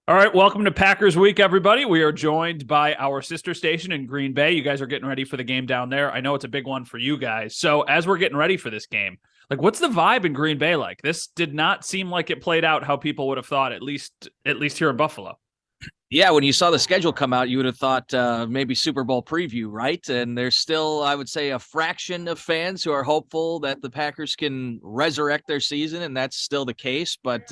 All right, welcome to Packers Week, everybody. We are joined by our sister station in Green Bay. You guys are getting ready for the game down there. I know it's a big one for you guys. So, as we're getting ready for this game, what's the vibe in Green Bay like? This did not seem like it played out how people would have thought, at least here in Buffalo. Yeah, when you saw the schedule come out, you would have thought maybe Super Bowl preview, right? And there's still, I would say, a fraction of fans who are hopeful that the Packers can resurrect their season, and that's still the case. But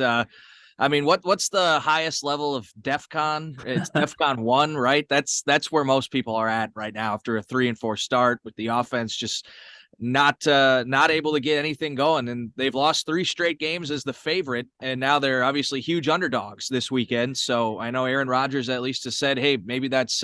I mean, what's the highest level of DEFCON? It's DEFCON 1, right? That's where most people are at right now after a 3-4 start with the offense just not able to get anything going, and they've lost 3 straight games as the favorite, and now they're obviously huge underdogs this weekend. So I know Aaron Rodgers at least has said, hey, maybe that's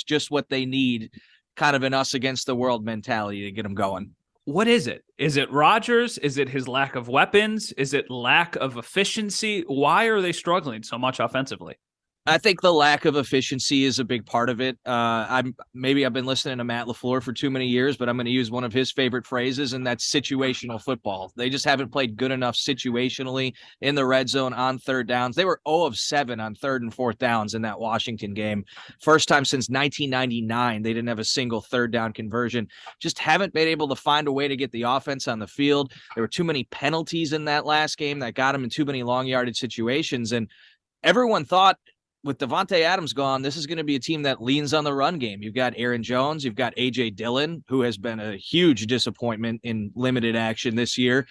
just what they need, kind of an us against the world mentality to get them going. What is it? Is it Rodgers? Is it his lack of weapons? Is it lack of efficiency? Why are they struggling so much offensively? I think the lack of efficiency is a big part of it. I've been listening to Matt LaFleur for too many years, but I'm going to use one of his favorite phrases, and that's situational football. They just haven't played good enough situationally in the red zone on third downs. They were 0 of 7 on third and fourth downs in that Washington game. First time since 1999 they didn't have a single third down conversion. Just haven't been able to find a way to get the offense on the field. There were too many penalties in that last game that got them in too many long yardage situations, and everyone thought, with Davante Adams gone, this is going to be a team that leans on the run game. You've got Aaron Jones, you've got A.J. Dillon, who has been a huge disappointment in limited action this year.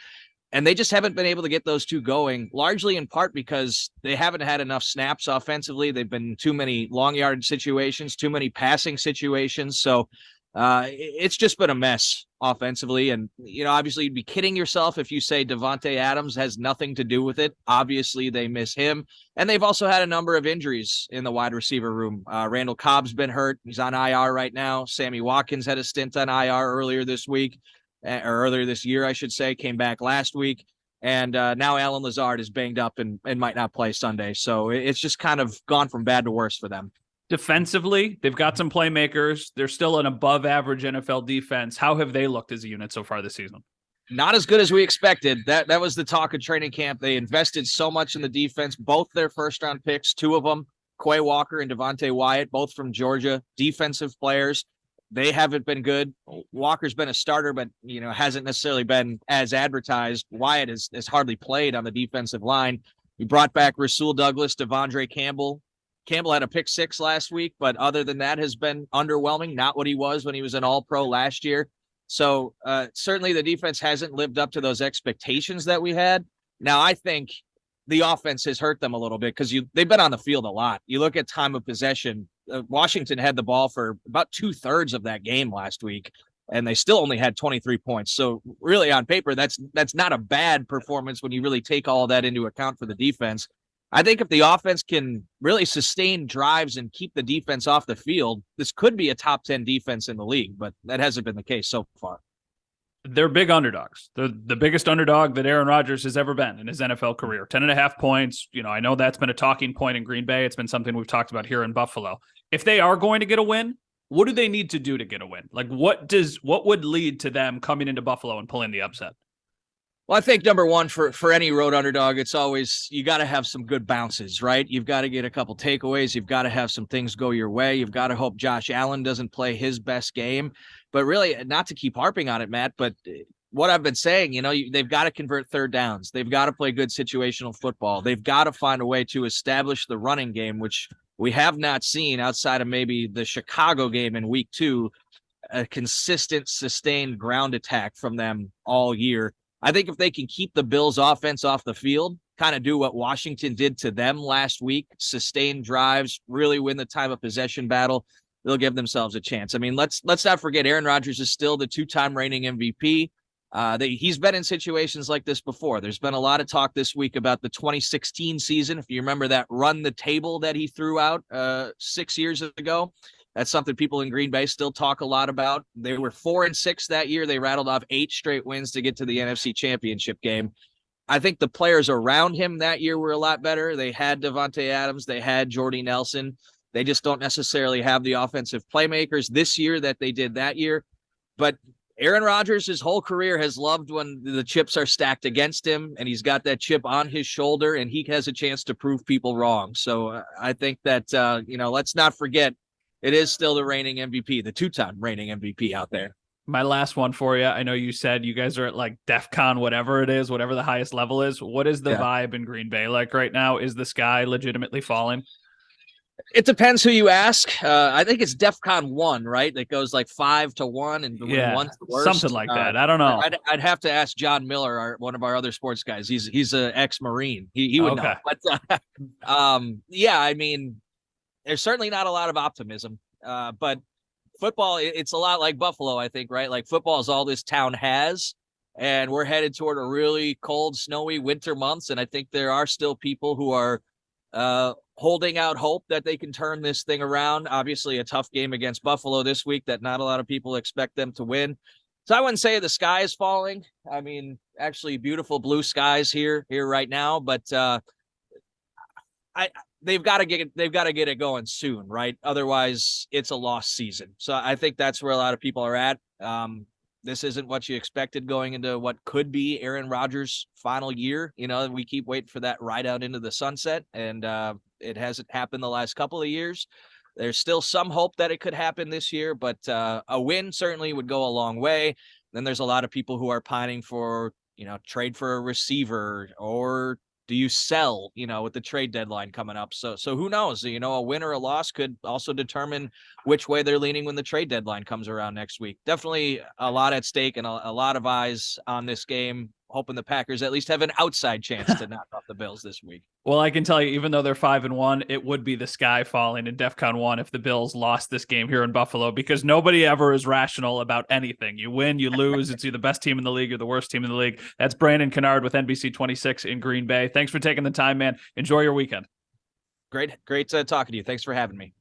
And they just haven't been able to get those two going, largely in part because they haven't had enough snaps offensively. They've been too many long yard situations, too many passing situations. So it's just been a mess offensively. And, obviously you'd be kidding yourself if you say Davante Adams has nothing to do with it. Obviously they miss him. And they've also had a number of injuries in the wide receiver room. Randall Cobb's been hurt. He's on IR right now. Sammy Watkins had a stint on IR earlier this year, I should say, came back last week. And now Alan Lazard is banged up and might not play Sunday. So it's just kind of gone from bad to worse for them. Defensively, they've got some playmakers. They're still an above average NFL defense. How have they looked as a unit so far this season? Not as good as we expected. That was the talk of training camp. They invested so much in the defense. Both their first round picks, 2 of them, Quay Walker and Devontae Wyatt, both from Georgia, defensive players. They haven't been good. Walker's been a starter, but hasn't necessarily been as advertised. Wyatt has hardly played on the defensive line. We brought back Rasul Douglas, Devondre Campbell. Campbell had a pick 6 last week, but other than that has been underwhelming. Not what he was when he was an All-Pro last year. So certainly the defense hasn't lived up to those expectations that we had. Now, I think the offense has hurt them a little bit because they've been on the field a lot. You look at time of possession. Washington had the ball for about 2/3 of that game last week, and they still only had 23 points. So really on paper, that's not a bad performance when you really take all of that into account for the defense. I think if the offense can really sustain drives and keep the defense off the field, this could be a top 10 defense in the league, but that hasn't been the case so far. They're big underdogs. They're the biggest underdog that Aaron Rodgers has ever been in his NFL career. 10.5 points. I know that's been a talking point in Green Bay. It's been something we've talked about here in Buffalo. If they are going to get a win, what do they need to do to get a win? What would lead to them coming into Buffalo and pulling the upset? Well, I think number one for any road underdog, it's always you got to have some good bounces, right? You've got to get a couple takeaways. You've got to have some things go your way. You've got to hope Josh Allen doesn't play his best game. But really, not to keep harping on it, Matt, but what I've been saying, they've got to convert third downs. They've got to play good situational football. They've got to find a way to establish the running game, which we have not seen outside of maybe the Chicago game in week 2, a consistent, sustained ground attack from them all year. I think if they can keep the Bills offense off the field, kind of do what Washington did to them last week, sustain drives, really win the time of possession battle, they'll give themselves a chance. I mean, let's not forget Aaron Rodgers is still the 2-time reigning MVP. He's been in situations like this before. There's been a lot of talk this week about the 2016 season. If you remember that run the table that he threw out 6 years ago, that's something people in Green Bay still talk a lot about. They were 4-6 that year. They rattled off 8 straight wins to get to the NFC Championship game. I think the players around him that year were a lot better. They had Davante Adams. They had Jordy Nelson. They just don't necessarily have the offensive playmakers this year that they did that year. But Aaron Rodgers, his whole career, has loved when the chips are stacked against him, and he's got that chip on his shoulder, and he has a chance to prove people wrong. So I think that, let's not forget, it is still the reigning MVP, the two-time reigning MVP out there. My last one for you. I know you said you guys are at like DEF CON, whatever it is, whatever the highest level is. What is the vibe in Green Bay like right now? Is the sky legitimately falling? It depends who you ask. I think it's DEF CON 1, right? That goes like 5-1, and one's the worst. Something like that. I don't know. I'd have to ask John Miller, one of our other sports guys. He's an ex-Marine. He would know. But yeah, I mean, there's certainly not a lot of optimism. But football, it's a lot like Buffalo, I think, right? Like football is all this town has, and we're headed toward a really cold, snowy winter months. And I think there are still people who are holding out hope that they can turn this thing around. Obviously, a tough game against Buffalo this week that not a lot of people expect them to win. So I wouldn't say the sky is falling. I mean, actually, beautiful blue skies here right now, but they've got to get it going soon, right? Otherwise, it's a lost season. So I think that's where a lot of people are at. This isn't what you expected going into what could be Aaron Rodgers' final year. We keep waiting for that ride out into the sunset, and it hasn't happened the last couple of years. There's still some hope that it could happen this year, but a win certainly would go a long way. Then there's a lot of people who are pining for, trade for a receiver, or do you sell, with the trade deadline coming up? So who knows? A win or a loss could also determine which way they're leaning when the trade deadline comes around next week. Definitely a lot at stake and a lot of eyes on this game, hoping the Packers at least have an outside chance to knock off the Bills this week. Well, I can tell you, even though they're 5-1, it would be the sky falling in DEF CON 1 if the Bills lost this game here in Buffalo, because nobody ever is rational about anything. You win, you lose. It's either the best team in the league or the worst team in the league. That's Brandon Kinnard with NBC 26 in Green Bay. Thanks for taking the time, man. Enjoy your weekend. Great talking to you. Thanks for having me.